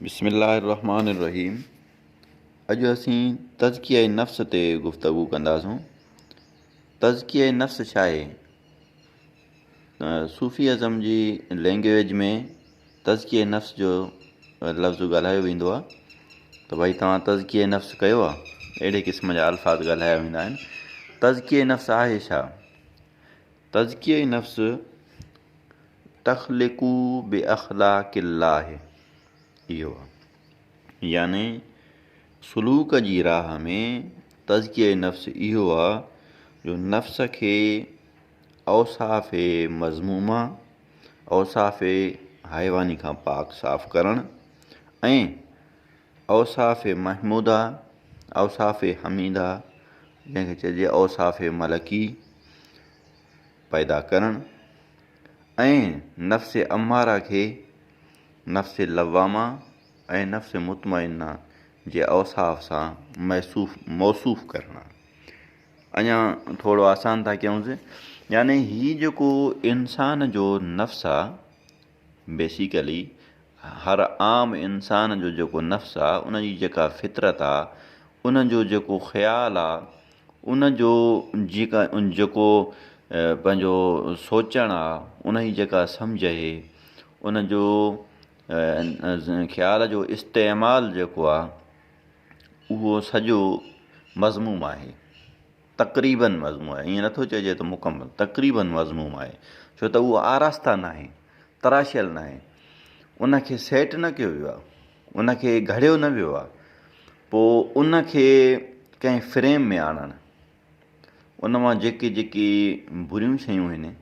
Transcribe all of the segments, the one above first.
बिस्मिल्लाहिर्रहमानिर्रहीम। अॼु असीं तज़किया नफ़्स ते गुफ़्तगू कंदासूं। तज़किया नफ़्स छा आहे? सूफ़ीअज़म जी लैंग्वेज में तज़किया नफ़्स जो लफ़्ज़ ॻाल्हायो वेंदो आहे त भई तव्हां तज़किया नफ़्स कयो आहे, अहिड़े क़िस्म जा अल्फाज़ ॻाल्हाया वेंदा आहिनि। तज़किया नफ़्स आहे छा? तज़किया नफ़्स तख़्लिक़ू बि अख़लाक़िल्लाह इहो आहे, यानी सुलूक जी राह में तज़किया नफ़्स इहो आहे जो नफ़्स खे औसाफ़ मज़मूमा, औसाफ़ हैवानी खां पाक साफ़ करणु ऐं औसाफ़ महमूदा, औसाफ़ हमीदा जंहिंखे चइजे औसाफ़ मलकी पैदा करणु ऐं नफ़्स अम्मारा खे नफ़्स लवामा ऐं नफ़्स मुतमइना जे औसाफ़ सां मौसूफ़ करणु। अञा थोरो आसान था कयूंसि, यानी हीउ जेको इंसान जो नफ़्स आहे, बेसिकली हर आम इंसान जो जेको नफ़्स आहे, उन जी जेका फितरत आहे, उन जो जेको ख़्यालु आहे, उन जो जेको पंहिंजो सोचणु आहे, उन जी जेका सम्झ आहे, उन जो ख़्याल जो इस्तेमालु जेको आहे, उहो सॼो मज़मूम आहे। तक़रीबन मज़मूम आहे, ईअं नथो चइजे त मुकमल, तक़रीबन मज़मूम आहे। छो त उहो आरास्ता न आहे, तराशियल न आहे, उनखे सेट न कयो वियो आहे, उनखे घड़ियो न वियो आहे। पोइ उनखे कंहिं फ्रेम में आणणु, उन मां जेकी जेकी बुरियूं शयूं आहिनि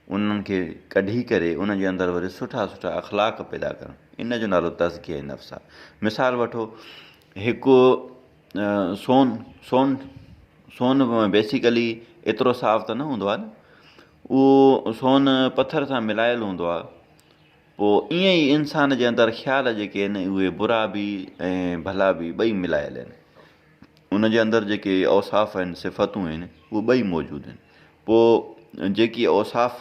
उन्हनि खे कढी करे उन जे अंदरि वरी सुठा सुठा अख़लाक पैदा करणु, इन जो नालो तज़किया नफ़्स आहे। मिसाल वठो, हिकु सोन बेसिकली एतिरो साफ़ त न हूंदो आहे न, उहो सोन पथर सां मिलायल हूंदो आहे। पोइ ईअं ई इंसान जे अंदरि ख़्याल जेके आहिनि उहे बुरा बि ऐं भला बि ॿई मिलायल आहिनि। उन जे अंदरि जेके औसाफ़ आहिनि, सिफ़तूं आहिनि, उहे ॿई मौजूदु आहिनि। पोइ जेकी औसाफ़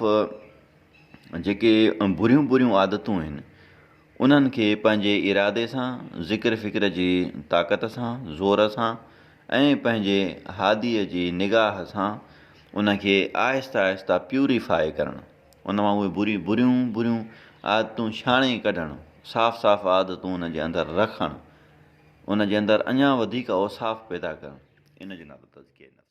जेके बुरियूं बुरियूं आदतूं आहिनि, उन्हनि खे पंहिंजे इरादे सां, ज़िक्र फ़िक्र जी ताक़त सां, ज़ोर सां ऐं पंहिंजे हादीअ जी निगाह सां उनखे आहिस्ता आहिस्ता प्यूरीफाई करणु, उन मां उहे बुरियूं आदतूं छाणे कढणु, साफ़ आदतूं उन जे अंदरि रखणु, उन जे अंदरि अञा वधीक औसाफ़ पैदा करणु, इन जो नालो तज़किया नफ़्स।